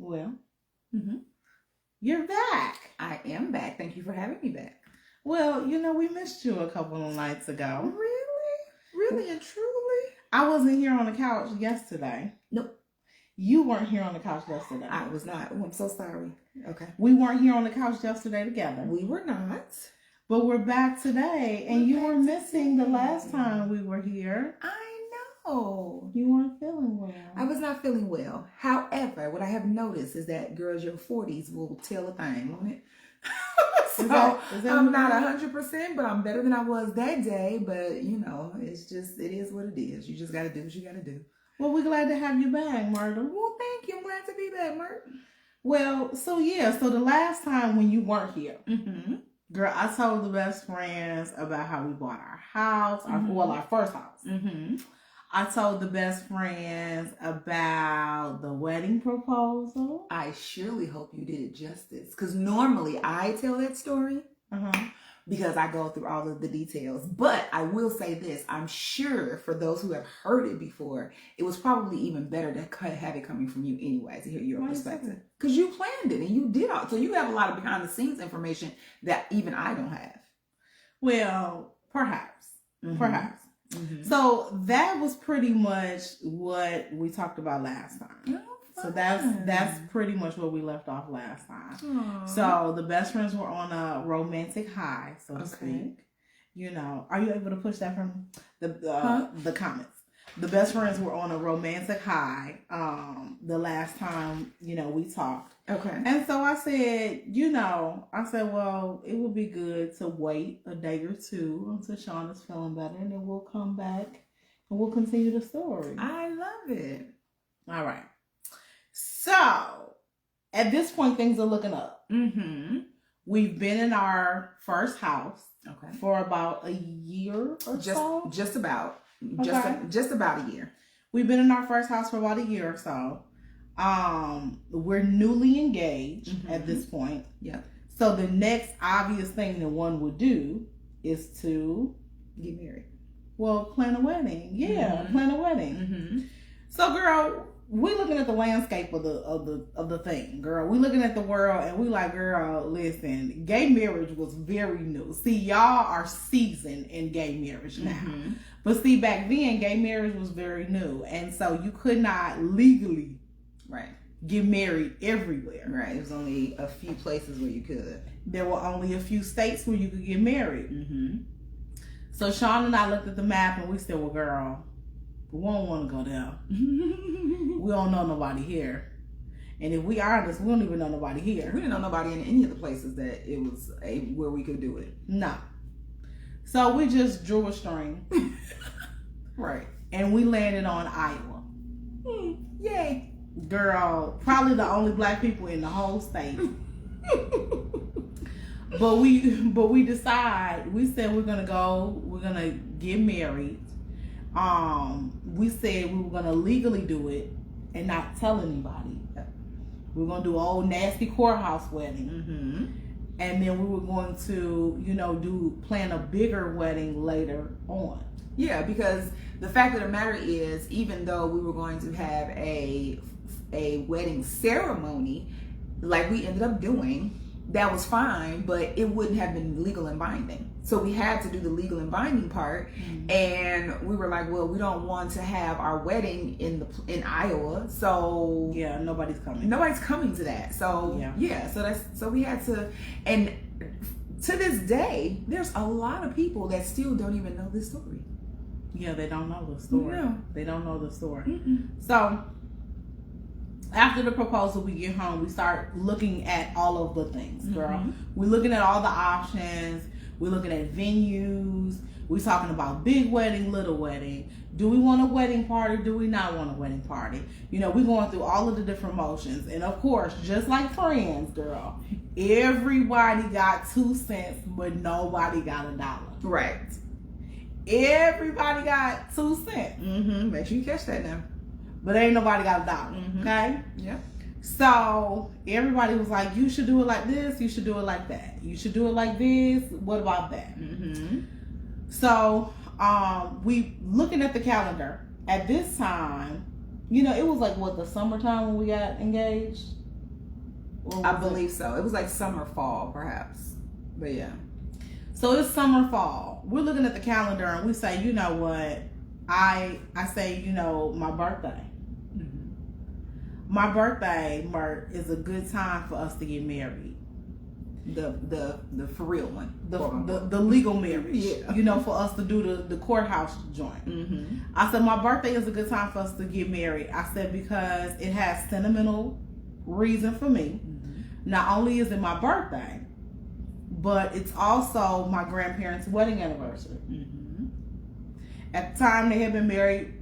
Well, Mm-hmm. you're back. I am back. Thank you for having me back. Well, we missed you a couple of nights ago. Really and truly? I wasn't here on the couch yesterday. Nope. You weren't here on the couch yesterday. I was not. Oh, I'm so sorry. Okay. We weren't here on the couch yesterday together. We were not. But we're back today, and you were missing the last time we were here. I know. You weren't feeling well. I was not feeling well. However, what I have noticed is that girls, your 40s will tell a thing, won't it? So is that I'm not 100%, but I'm better than I was that day. But it is what it is. You just got to do what you got to do. Well, we're glad to have you back, Myrtle. Well, thank you. I'm glad to be back, Mert. Well, so the last time when you weren't here, mm-hmm. girl, I told the best friends about how we bought our house, our first house. Mm-hmm. I told the best friends about the wedding proposal. I surely hope you did it justice, because normally I tell that story because I go through all of the details. But I will say this, I'm sure for those who have heard it before, it was probably even better to have it coming from you anyway, to hear your perspective. Because you planned it and you did all. So you have a lot of behind the scenes information that even I don't have. Well, perhaps. Perhaps. Mm-hmm. So that was pretty much what we talked about last time. Oh, so that's pretty much where we left off last time. Aww. So the best friends were on a romantic high, so to speak. Are you able to push that from the comments? The best friends were on a romantic high the last time, we talked. Okay. And so I said, well, it would be good to wait a day or two until Chaun is feeling better, and then we'll come back and we'll continue the story. I love it. All right. So at this point, things are looking up. Mm-hmm. We've been in our first house for about a year or so. Just about. Just about a year. We've been in our first house for about a year or so. We're newly engaged at this point. Yeah. So the next obvious thing that one would do is to get married. Well, plan a wedding. Yeah, plan a wedding. Mm-hmm. So, girl, we're looking at the landscape of the thing, girl. We're looking at the world, and we like, girl, listen, gay marriage was very new. See, y'all are seasoned in gay marriage now. Mm-hmm. But see, back then, gay marriage was very new. And so you could not legally get married everywhere. Right. There was only a few places where you could. There were only a few states where you could get married. Mm-hmm. So Chaun and I looked at the map, and we said, well, girl, we don't want to go there. We don't know nobody here. And if we are honest, we don't even know nobody here. We didn't know nobody in any of the places that it was where we could do it. No. So we just drew a string. Right. And we landed on Iowa. Yay. Girl, probably the only black people in the whole state. But we decide, we said we're gonna get married. We said we were gonna legally do it and not tell anybody. We were gonna do an old nasty courthouse wedding. Mm-hmm. And then we were going to, plan a bigger wedding later on. Yeah, because the fact of the matter is, even though we were going to have a wedding ceremony, like we ended up doing, that was fine, but it wouldn't have been legal and binding. So we had to do the legal and binding part, and we were like, well, we don't want to have our wedding in Iowa, so yeah, nobody's coming to that. So so we had to, and to this day, there's a lot of people that still don't even know this story. Yeah, they don't know the story. No. They don't know the story. Mm-mm. So after the proposal, we get home, we start looking at all of the things, girl. We're looking at all the options. We're looking at venues. We're talking about big wedding, little wedding. Do we want a wedding party? Do we not want a wedding party? We're going through all of the different motions. And of course, just like friends, girl, everybody got 2 cents, but nobody got $1. Right. Everybody got 2 cents. Mm-hmm. Make sure you catch that now. But ain't nobody got $1. Okay? Yeah. So everybody was like, you should do it like this, you should do it like that. You should do it like this. What about that? Mm-hmm. So we looking at the calendar. At this time, it was like the summertime when we got engaged. I believe so. It was like summer, fall, perhaps. But yeah. So it's summer, fall. We're looking at the calendar and we say, you know what? I say, you know, my birthday. Mm-hmm. My birthday, Mert, is a good time for us to get married. The for real one. The legal marriage. Yeah. You know, for us to do the courthouse joint. Mm-hmm. I said my birthday is a good time for us to get married. I said because it has sentimental reason for me. Mm-hmm. Not only is it my birthday, but it's also my grandparents' wedding anniversary. Mm-hmm. At the time, they had been married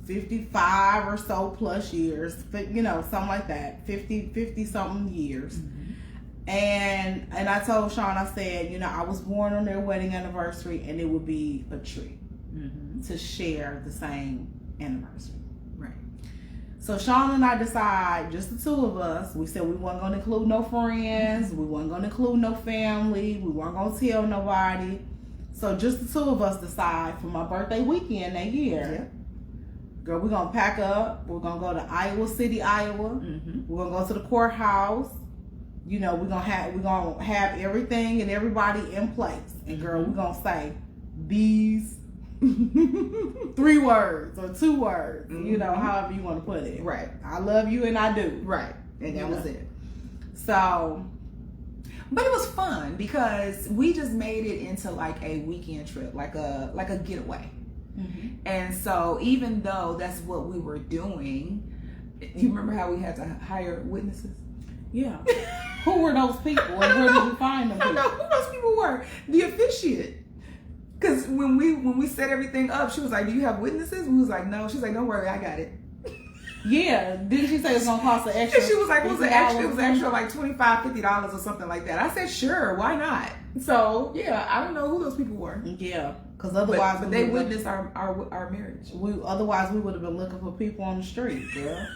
55 or so plus years, you know, something like that, 50 something years. Mm-hmm. And I told Chaun, I said, you know, I was born on their wedding anniversary, and it would be a treat to share the same anniversary. Right. So Chaun and I decide, just the two of us, we said we weren't going to include no friends, we weren't going to include no family, we weren't going to tell nobody. So just the two of us decide for my birthday weekend that year, girl, we're going to pack up, we're going to go to Iowa City, Iowa, we're going to go to the courthouse. You know, we're gonna have everything and everybody in place. And girl, we're gonna say these 3 words or 2 words, you know, however you want to put it. Right. I love you and I do. Right. And that was it. So, but it was fun because we just made it into like a weekend trip, like a getaway. Mm-hmm. And so even though that's what we were doing, you remember how we had to hire witnesses? Yeah. Who were those people and where did you find them? I don't know who those people were. The officiant. Because when we set everything up, she was like, do you have witnesses? We was like, no. She's like, don't worry, I got it. Yeah. Didn't she say it's going to cost an extra? And she was like, it was extra like $25, $50 or something like that. I said, sure, why not? So, yeah, I don't know who those people were. Yeah. Because otherwise... But they witnessed our marriage. Otherwise, we would have been looking for people on the street, girl.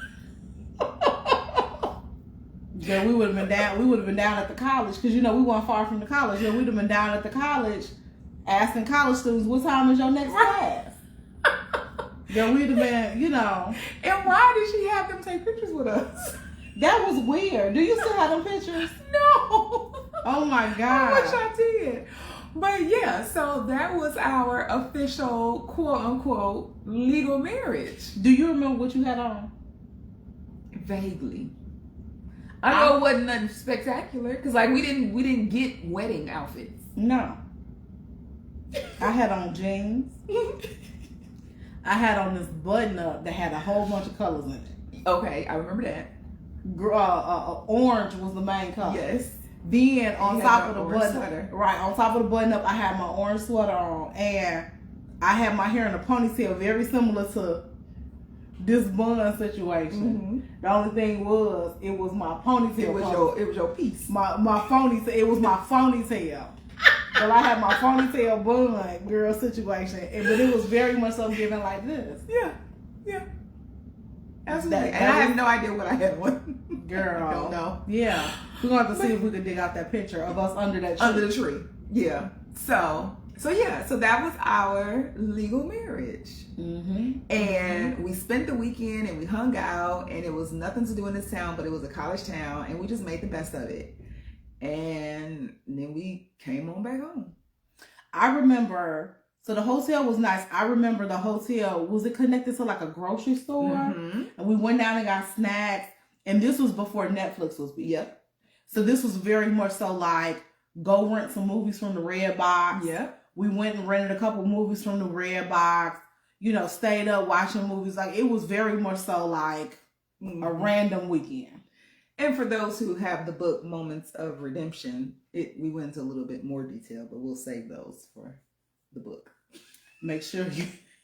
Yeah, we would have been down. We would have been down at the college because you know we weren't far from the college. Yeah, we'd have been down at the college, asking college students, "What time is your next class?" Yeah, we'd have been, you know. And why did she have them take pictures with us? That was weird. Do you still have them pictures? No. Oh my God. I wish I did. But yeah, so that was our official quote unquote legal marriage. Do you remember what you had on? Vaguely. I know it wasn't nothing spectacular because like we didn't get wedding outfits. No. I had on jeans. I had on this button up that had a whole bunch of colors in it. Okay, I remember that. Orange was the main color. Yes. Then on top of the button, sweater. Right on top of the button up, I had my orange sweater on, and I had my hair in a ponytail, very similar to this bun situation. Mm-hmm. The only thing was, it was my ponytail. It was your piece. My ponytail. It was my ponytail. But I had my ponytail bun girl situation, but it was very much so given like this. Yeah. Absolutely. And I have no idea what I had on. Girl. I don't know. Yeah. We're going to have to see if we could dig out that picture of us under that tree. Under the tree. Yeah. So that was our legal marriage. Mm-hmm. And we spent the weekend and we hung out, and it was nothing to do in this town, but it was a college town, and we just made the best of it. And then we came on back home. I remember, so the hotel was nice. I remember the hotel, was it connected to like a grocery store? Mm-hmm. And we went down and got snacks. And this was before Netflix was big. Yep. So this was very much so like, go rent some movies from the Red Box. Yep. We went and rented a couple movies from the Red Box. You know, stayed up watching movies. Like, it was very much so like a random weekend. And for those who have the book Moments of Redemption, we went into a little bit more detail, but we'll save those for the book. Make sure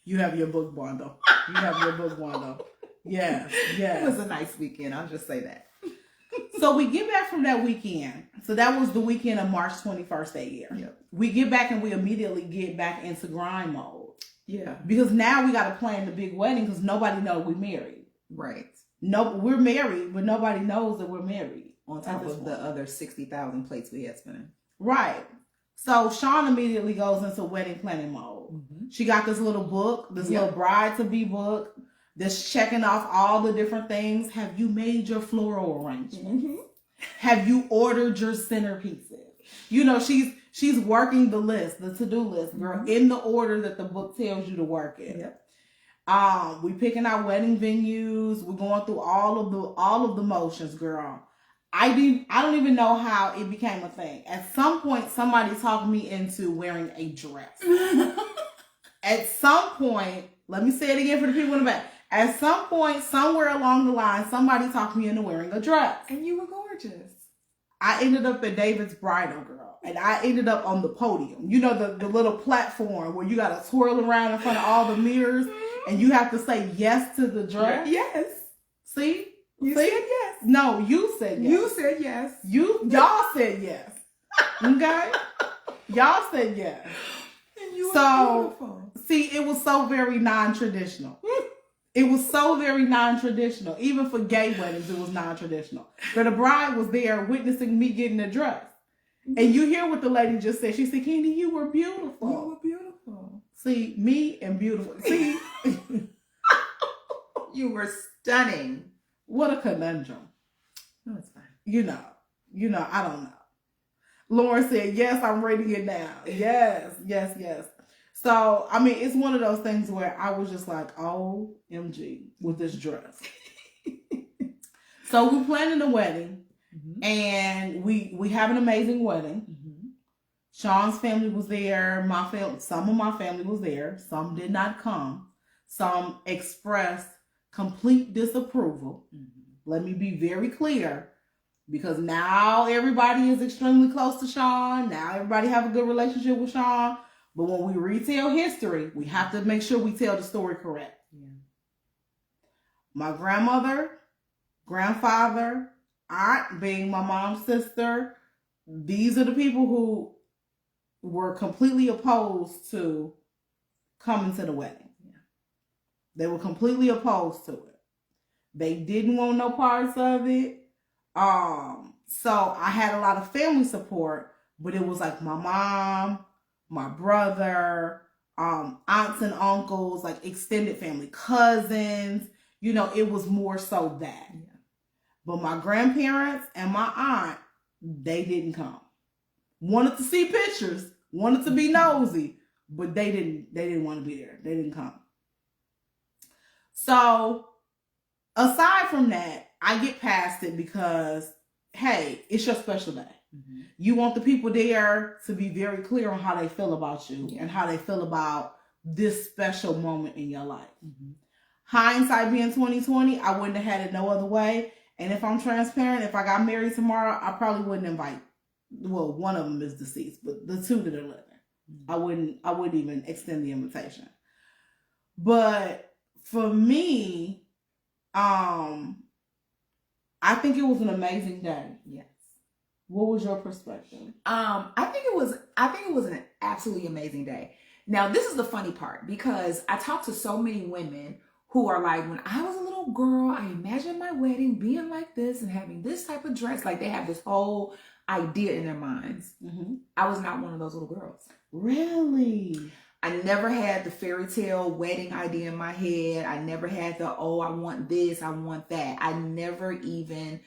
you have your book bundle. You have your book bundle. Yeah. It was a nice weekend. I'll just say that. So we get back from that weekend. So that was the weekend of March 21st that year. Yep. We get back and we immediately get back into grind mode. Yeah. Because now we got to plan the big wedding because nobody knows we're married. Right. No, we're married, but nobody knows that we're married. On top of the other 60,000 plates we had spinning. Right. So Chaun immediately goes into wedding planning mode. Mm-hmm. She got this little book, this little bride-to-be book that's checking off all the different things. Have you made your floral arrangement? Mm-hmm. Have you ordered your centerpieces? You know, she's working the list, the to-do list, girl, in the order that the book tells you to work it. Yep. We picking our wedding venues. We're going through all of the motions, girl. I don't even know how it became a thing. At some point, somebody talked me into wearing a dress. At some point, let me say it again for the people in the back. At some point, somewhere along the line, somebody talked me into wearing a dress. And you were gorgeous. I ended up at David's bridal, girl. And I ended up on the podium. You know, the little platform where you got to twirl around in front of all the mirrors. And you have to say yes to the dress. Yes. See? You said yes. No, you said yes. You said yes. Y'all said yes. Okay? Y'all said yes. And you were beautiful. See, it was so very non-traditional. It was so very non-traditional. Even for gay weddings, it was non-traditional. But the bride was there witnessing me getting a dress. And you hear what the lady just said. She said, Candy, you were beautiful. You were beautiful. See, me and beautiful. See? You were stunning. What a conundrum. No, it's fine. You know, I don't know. Lauren said, yes, I'm reading it now. Yes. So, I mean, it's one of those things where I was just like, OMG with this dress. So we're planning the wedding, and we have an amazing wedding. Sean's family was there. Some of my family was there. Some did not come. Some expressed complete disapproval. Let me be very clear, because now everybody is extremely close to Sean. Now everybody have a good relationship with Sean. But when we retell history, we have to make sure we tell the story correct. Yeah. My grandmother, grandfather, aunt being my mom's sister, these are the people who were completely opposed to coming to the wedding. Yeah. They were completely opposed to it. They didn't want no parts of it. So I had a lot of family support, but it was like my mom, my brother, aunts and uncles, like extended family, cousins, you know, it was more so that. Yeah. But my grandparents and my aunt, they didn't come. Wanted to see pictures, wanted to be nosy, but they didn't want to be there. They didn't come. So aside from that, I get past it because, hey, it's your special day. You want the people there to be very clear on how they feel about you and how they feel about this special moment in your life. Hindsight being 2020, I wouldn't have had it no other way. And if I'm transparent, if I got married tomorrow, I probably wouldn't invite. Well, one of them is deceased, but the two that are living, I wouldn't even extend the invitation. But for me, I think it was an amazing day. Yes. What was your perspective? I think it was an absolutely amazing day. Now, this is the funny part, because I talk to so many women who are like, when I was a little girl, I imagined my wedding being like this and having this type of dress. Like, they have this whole idea in their minds. I was not one of those little girls. Really? I never had the fairy tale wedding idea in my head. I never had the, oh, I want this, I want that. I never even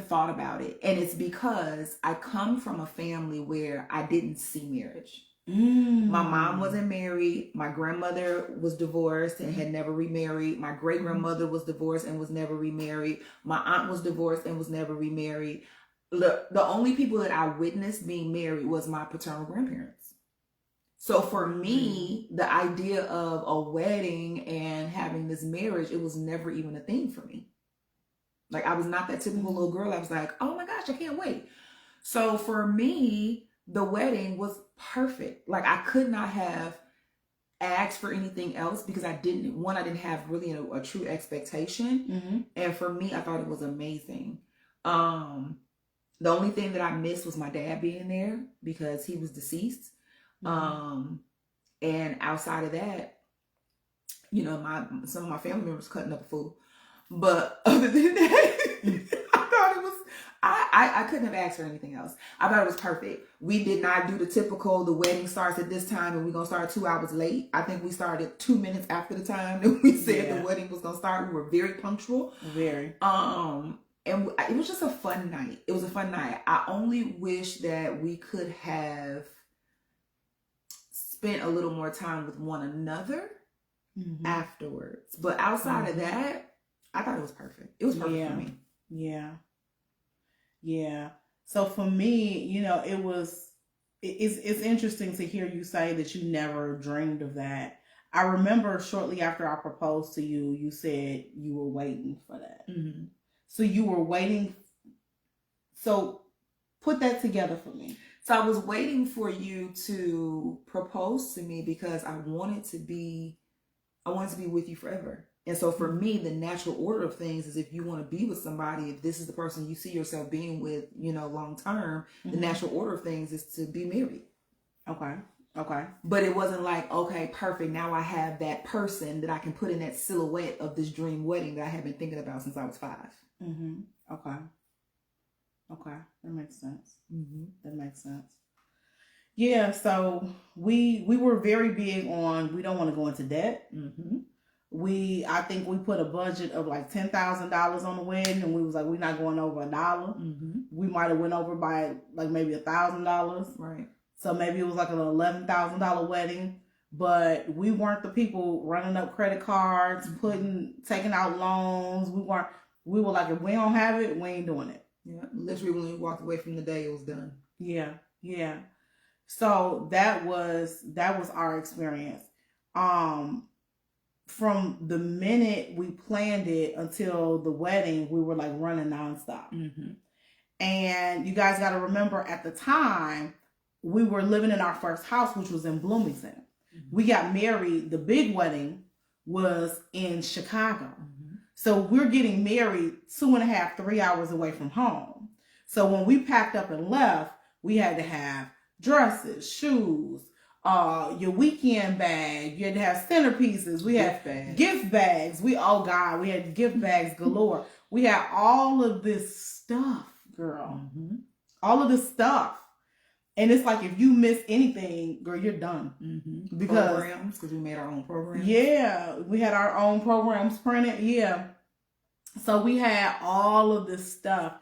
thought about it. And it's because I come from a family where I didn't see marriage. My mom wasn't married. My grandmother was divorced and had never remarried. My great grandmother was divorced and was never remarried. My aunt was divorced and was never remarried. The only people that I witnessed being married was my paternal grandparents. So for me, the idea of a wedding and having this marriage, it was never even a thing for me. Like, I was not that typical little girl. I was like, oh my gosh, I can't wait. So for me, the wedding was perfect. Like, I could not have asked for anything else, because I didn't have really a true expectation. And for me, I thought it was amazing. The only thing that I missed was my dad being there, because he was deceased. And outside of that, you know, some of my family members cutting up a fool. But other than that, I thought it was, I couldn't have asked for anything else. I thought it was perfect. We did not do the typical, the wedding starts at this time and we're going to start 2 hours late. I think we started 2 minutes after the time that we said the wedding was going to start. We were very punctual. Very. And it was just a fun night. It was a fun night. I only wish that we could have spent a little more time with one another afterwards. But outside of that, I thought it was perfect. It was perfect for me. Yeah. Yeah. So for me, you know, it's interesting to hear you say that you never dreamed of that. I remember shortly after I proposed to you, you said you were waiting for that. Mm-hmm. So you were waiting. So put that together for me. So I was waiting for you to propose to me because I wanted to be with you forever. And so for me, the natural order of things is if you want to be with somebody, if this is the person you see yourself being with, you know, long term, the natural order of things is to be married. Okay. Okay. But it wasn't like, okay, perfect. Now I have that person that I can put in that silhouette of this dream wedding that I have been thinking about since I was 5. Okay. Okay. That makes sense. That makes sense. Yeah. So we were very big on, we don't want to go into debt. I think we put a budget of like $10,000 on the wedding, and we was like, we're not going over $1. We might have went over by like maybe $1,000. Right. So maybe it was like an $11,000 wedding, but we weren't the people running up credit cards, taking out loans. We were like, if we don't have it, we ain't doing it. Yeah. Literally when we walked away from the day, it was done. Yeah. Yeah. So that was our experience. From the minute we planned it until the wedding, we were like running nonstop. And you guys got to remember, at the time, we were living in our first house, which was in Bloomington. We got married. The big wedding was in Chicago. So we're getting married 2.5, 3 hours away from home. So when we packed up and left, we had to have dresses, shoes, your weekend bag. You had to have centerpieces. We had gift bags. We had gift bags galore. We had all of this stuff, girl. All of this stuff. And it's like, if you miss anything, girl, you're done. Because programs, because we made our own programs. Yeah, we had our own programs printed. Yeah. So we had all of this stuff.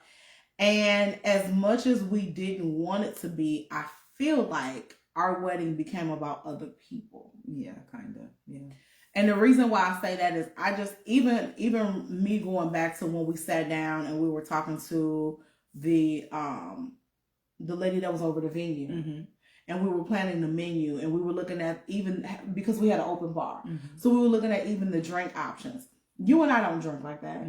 And as much as we didn't want it to be, I feel like our wedding became about other people. Yeah, kind of. Yeah. And the reason why I say that is, I just, even me going back to when we sat down and we were talking to the lady that was over the venue, and we were planning the menu, and we were looking at, even because we had an open bar, so we were looking at even the drink options. You and I don't drink like that.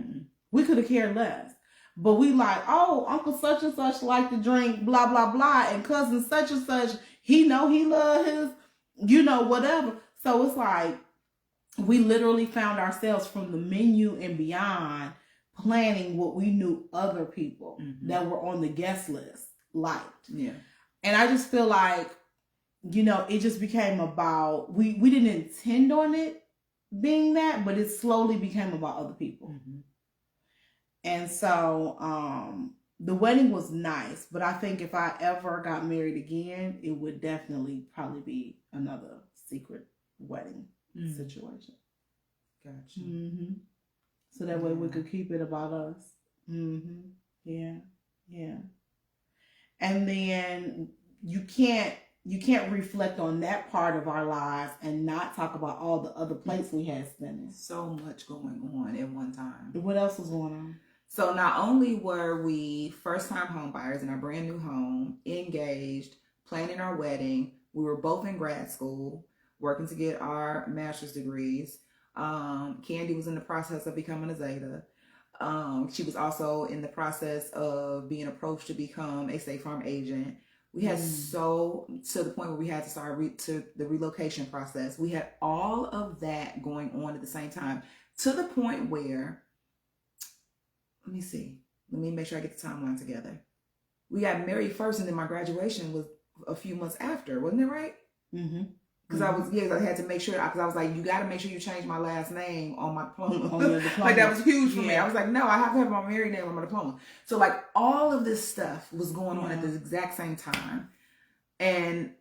We could have cared less. But we like, oh, Uncle such and such like to drink, blah, blah, blah. And cousin such and such, he love his, whatever. So it's like, we literally found ourselves from the menu and beyond planning what we knew other people that were on the guest list liked. Yeah. And I just feel like, it just became about, we didn't intend on it being that, but it slowly became about other people. And so the wedding was nice, but I think if I ever got married again, it would definitely probably be another secret wedding situation. Gotcha. So that way we could keep it about us. Yeah. Yeah. And then you can't reflect on that part of our lives and not talk about all the other places we had spending. So much going on at one time. What else was going on? So not only were we first-time home buyers in our brand new home, engaged, planning our wedding, we were both in grad school, working to get our master's degrees. Candy was in the process of becoming a Zeta. She was also in the process of being approached to become a State Farm agent. We had to the point where we had to start to the relocation process. We had all of that going on at the same time, to the point where, let me make sure I get the timeline together. We got married first, and then my graduation was a few months after, wasn't it right? Because I had to make sure, because I was like, you got to make sure you change my last name on my diploma. On your diploma. Like, that was huge for me. I was like, no, I have to have my married name on my diploma. So like, all of this stuff was going on at the exact same time. And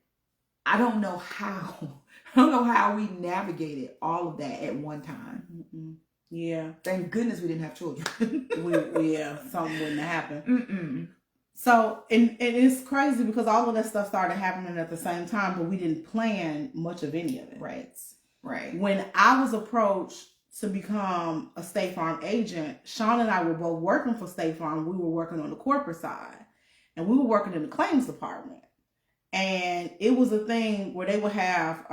I don't know how we navigated all of that at one time. Yeah. Thank goodness we didn't have children. Something wouldn't have happened. So, and it's crazy because all of that stuff started happening at the same time, but we didn't plan much of any of it. Right. When I was approached to become a State Farm agent, Chaun and I were both working for State Farm. We were working on the corporate side, and we were working in the claims department. And it was a thing where they would have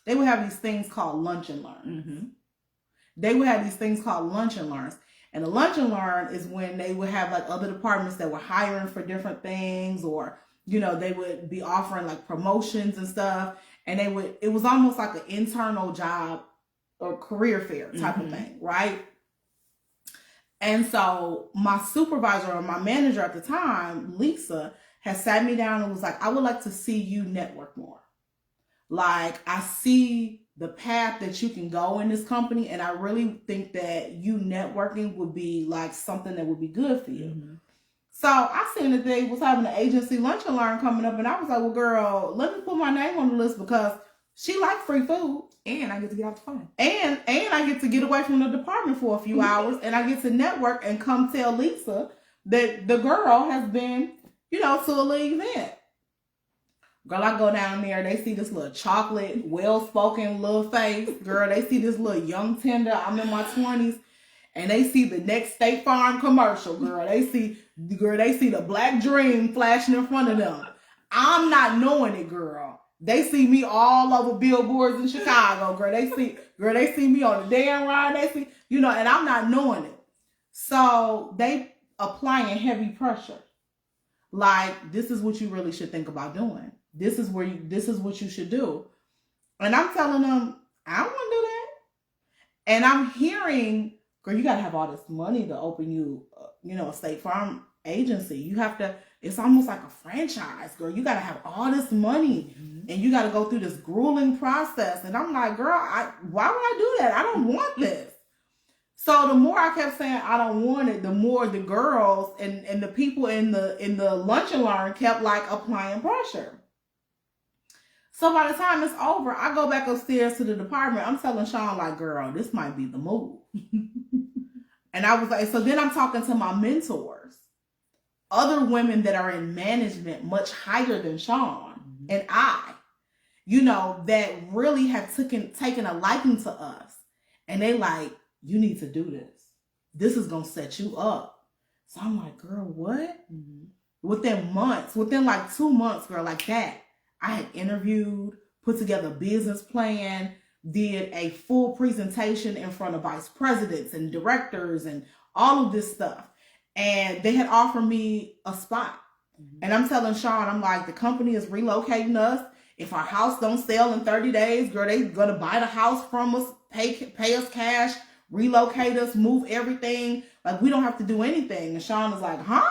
these things called lunch and learn. They would have these things called lunch and learns. And the lunch and learn is when they would have like other departments that were hiring for different things, or, you know, they would be offering like promotions and stuff. And it was almost like an internal job or career fair type of thing, right? And so my supervisor or my manager at the time, Lisa, had sat me down and was like, I would like to see you network more. Like, I see the path that you can go in this company, and I really think that you networking would be like something that would be good for you. So I seen that they was having an agency lunch and learn coming up, and I was like, well, girl, let me put my name on the list because she likes free food. And I get to get off the phone. And I get to get away from the department for a few hours, and I get to network and come tell Lisa that the girl has been, you know, to a little event. Girl, I go down there, they see this little chocolate, well-spoken little face. Girl, they see this little young tender, I'm in my 20s, and they see the next State Farm commercial, girl. They see the Black Dream flashing in front of them. I'm not knowing it, girl. They see me all over billboards in Chicago, girl. They see me on the damn ride. They see, you know, and I'm not knowing it. So they applying heavy pressure. Like, this is what you really should think about doing. This is what you should do. And I'm telling them, I don't want to do that. And I'm hearing, girl, you got to have all this money to open you, a State Farm agency. You have to, it's almost like a franchise, girl. You got to have all this money and you got to go through this grueling process. And I'm like, girl, why would I do that? I don't want this. So the more I kept saying I don't want it, the more the girls and the people in the lunch and learn kept like applying pressure. So by the time it's over, I go back upstairs to the department. I'm telling Chaun, like, girl, this might be the move. And I was like, so then I'm talking to my mentors, other women that are in management much higher than Chaun and I, that really have taken a liking to us. And they like, you need to do this. This is going to set you up. So I'm like, girl, what? Within like 2 months, girl, like that, I had interviewed, put together a business plan, did a full presentation in front of vice presidents and directors and all of this stuff. And they had offered me a spot. And I'm telling Chaun, I'm like, the company is relocating us. If our house don't sell in 30 days, girl, they going to buy the house from us, pay us cash, relocate us, move everything. Like, we don't have to do anything. And Chaun was like, huh?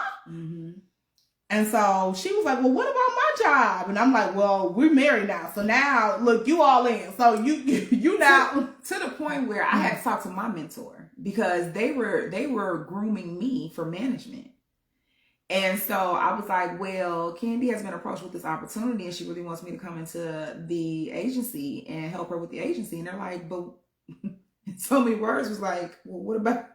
And so she was like, well, what about my job? And I'm like, well, we're married now. So now, look, you all in. So you now. To the point where I had to talk to my mentor because they were grooming me for management. And so I was like, well, Candy has been approached with this opportunity and she really wants me to come into the agency and help her with the agency. And they're like, but so many words was like, well,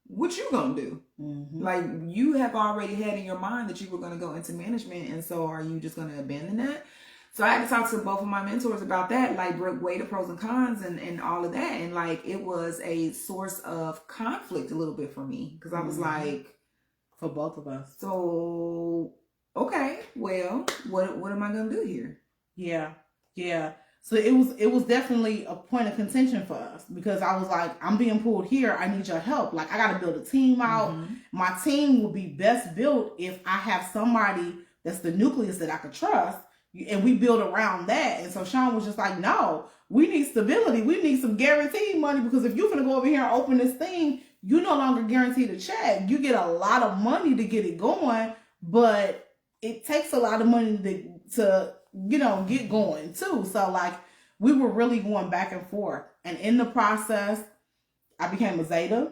what you gonna do? Like, you have already had in your mind that you were gonna go into management, and so are you just gonna abandon that? So I had to talk to both of my mentors about that, like weigh the pros and cons and all of that. And like, it was a source of conflict a little bit for me because I was like, for both of us. So, okay, well, what am I gonna do here? Yeah. So it was definitely a point of contention for us because I was like, I'm being pulled here. I need your help. Like, I got to build a team out. My team will be best built if I have somebody that's the nucleus that I could trust, and we build around that. And so Chaun was just like, no, we need stability. We need some guaranteed money because if you're going to go over here and open this thing, you no longer guaranteed a check. You get a lot of money to get it going, but it takes a lot of money to get going too. So like, we were really going back and forth. And in the process, I became a Zeta.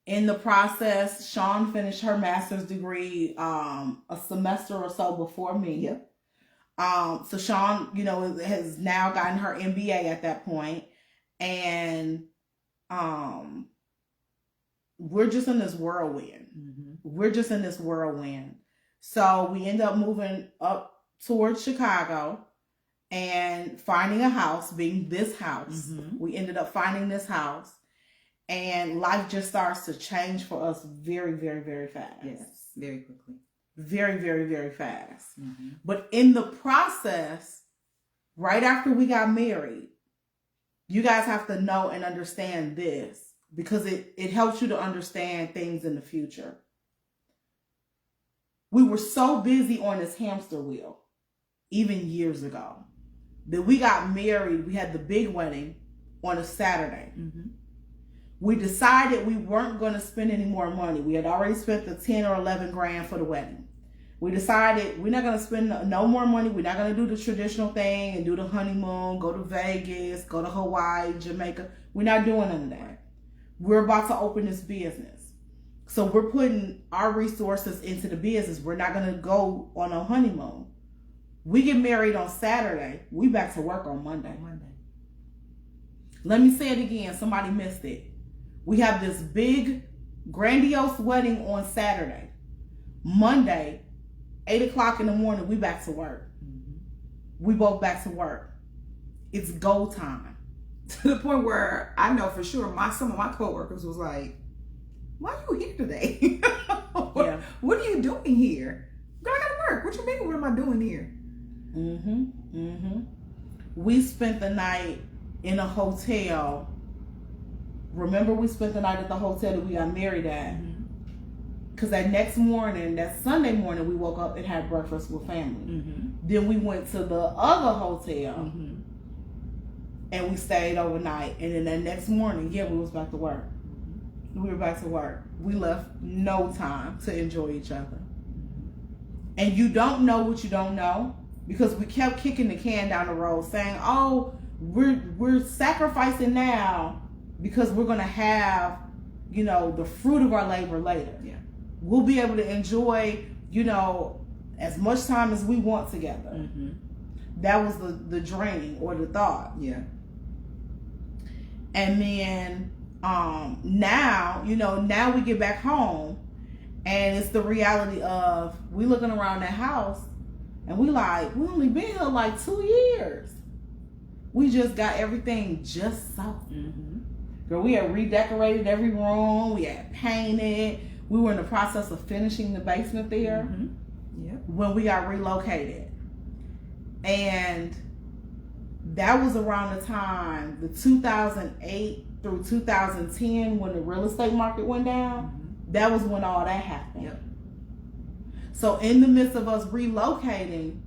In the process, Chaun finished her master's degree a semester or so before me. So Chaun, has now gotten her MBA at that point. And we're just in this whirlwind. Mm-hmm. We're just in this whirlwind. So we end up moving up towards Chicago and finding a house, being this house. Mm-hmm. We ended up finding this house, and life just starts to change for us very, very, very fast. Yes, very quickly. Very, very, very fast. Mm-hmm. But in the process, right after we got married, you guys have to know and understand this, because it helps you to understand things in the future. We were so busy on this hamster wheel, even years ago, that we got married. We had the big wedding on a Saturday. Mm-hmm. We decided we weren't going to spend any more money. We had already spent the 10 or 11 grand for the wedding. We decided we're not going to spend no more money. We're not going to do the traditional thing and do the honeymoon, go to Vegas, go to Hawaii, Jamaica. We're not doing none of that. We're about to open this business. So we're putting our resources into the business. We're not going to go on a honeymoon. We get married on Saturday. We back to work on Monday. Let me say it again. Somebody missed it. We have this big, grandiose wedding on Saturday. Monday, 8 o'clock in the morning, we back to work. Mm-hmm. We both back to work. It's go time. To the point where I know for sure some of my coworkers was like, "Why are you here today? What are you doing here? Girl, I gotta work. What you mean? What am I doing here?" We spent the night in a hotel. Remember, we spent the night at the hotel that we got married at. Because that next morning, that Sunday morning, we woke up and had breakfast with family. Mm-hmm. Then we went to the other hotel. Mm-hmm. And we stayed overnight. And then that next morning, we was back to work. We were back to work. We left no time to enjoy each other. And you don't know what you don't know, because we kept kicking the can down the road saying, oh, we're sacrificing now because we're going to have, the fruit of our labor later. Yeah. We'll be able to enjoy, as much time as we want together. Mm-hmm. That was the dream or the thought. Yeah. And then now we get back home, and it's the reality of we looking around that house and we only been here like 2 years. We just got everything just so. Mm-hmm. Girl, we had redecorated every room. We had painted. We were in the process of finishing the basement there. Mm-hmm. Yep. When we got relocated. And that was around the time, the 2008 through 2010, when the real estate market went down. Mm-hmm. That was when all that happened. Yep. So in the midst of us relocating,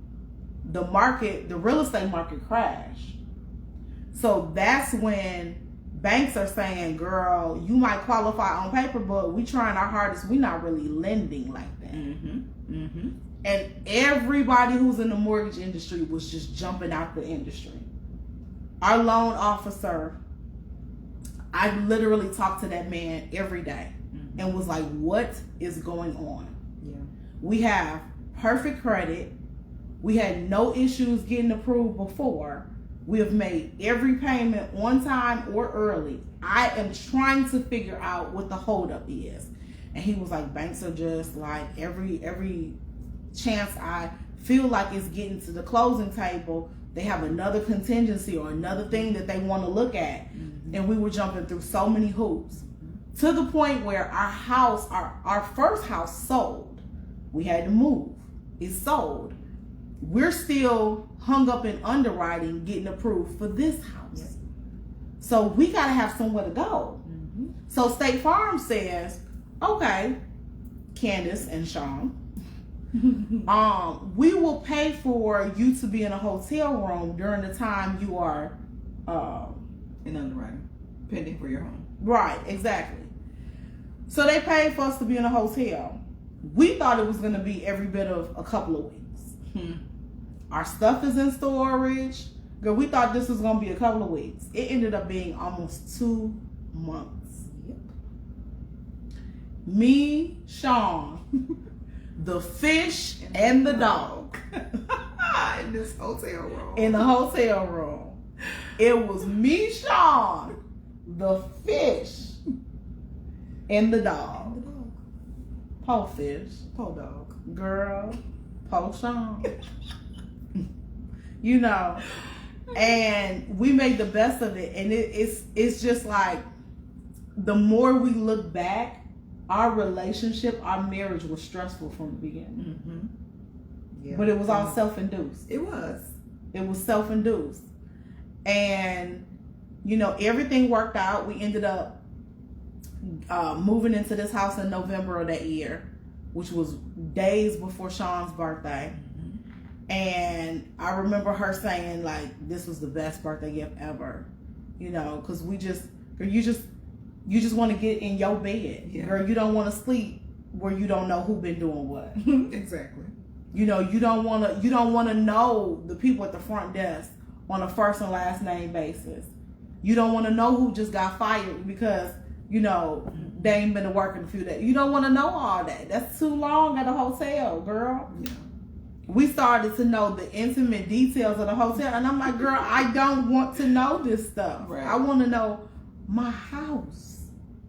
the real estate market crashed. So that's when banks are saying, girl, you might qualify on paper, but we trying our hardest. We're not really lending like that. Mm-hmm. Mm-hmm. And everybody who's in the mortgage industry was just jumping out the industry. Our loan officer, I literally talked to that man every day and was like, what is going on? Yeah. We have perfect credit. We had no issues getting approved before. We have made every payment on time or early. I am trying to figure out what the holdup is. And he was like, banks are just like every chance I feel like it's getting to the closing table, they have another contingency or another thing that they want to look at. Mm-hmm. And we were jumping through so many hoops to the point where our house, our first house sold. We had to move. It sold. We're still hung up in underwriting, getting approved for this house. Yep. So we got to have somewhere to go. Mm-hmm. So State Farm says, okay, Candace and Sean, we will pay for you to be in a hotel room during the time you are in underwriting, pending for your home. Right, exactly. So they paid for us to be in a hotel. We thought it was going to be every bit of a couple of weeks. Our stuff is in storage. Girl, we thought this was going to be a couple of weeks. It ended up being almost 2 months. Yep. Me, Sean, the fish, and the dog. In this hotel room. In the hotel room. It was me, Sean, the fish, and the dog. Po fish. Po dog. Girl. Po Sean. You know. And we made the best of it. And it's just like, the more we look back, our relationship, our marriage was stressful from the beginning. Mm-hmm. Yeah. But it was all self-induced. It was. It was self-induced. And, you know, everything worked out. We ended up moving into this house in November of that year, which was days before Sean's birthday. Mm-hmm. And I remember her saying, like, this was the best birthday gift ever. You know, because you just want to get in your bed. Yeah. Girl, you don't want to sleep where you don't know who been doing what. Exactly. You know, you don't want to know the people at the front desk on a first and last name basis. You don't want to know who just got fired because, you know, they ain't been to work in a few days. You don't want to know all that. That's too long at a hotel, girl. Yeah. We started to know the intimate details of the hotel, and I'm like, girl, I don't want to know this stuff. Right. I want to know my house,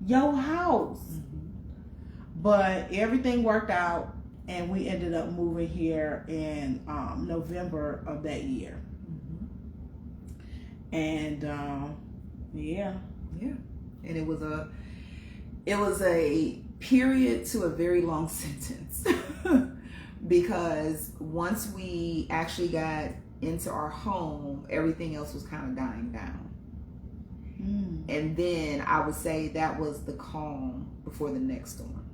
your house. Mm-hmm. But everything worked out, and we ended up moving here in November of that year. Mm-hmm. And yeah, and it was a period to a very long sentence. Because once we actually got into our home, everything else was kind of dying down. Mm. And then I would say that was the calm before the next storm.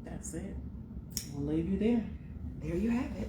That's it. We'll leave you there. There you have it.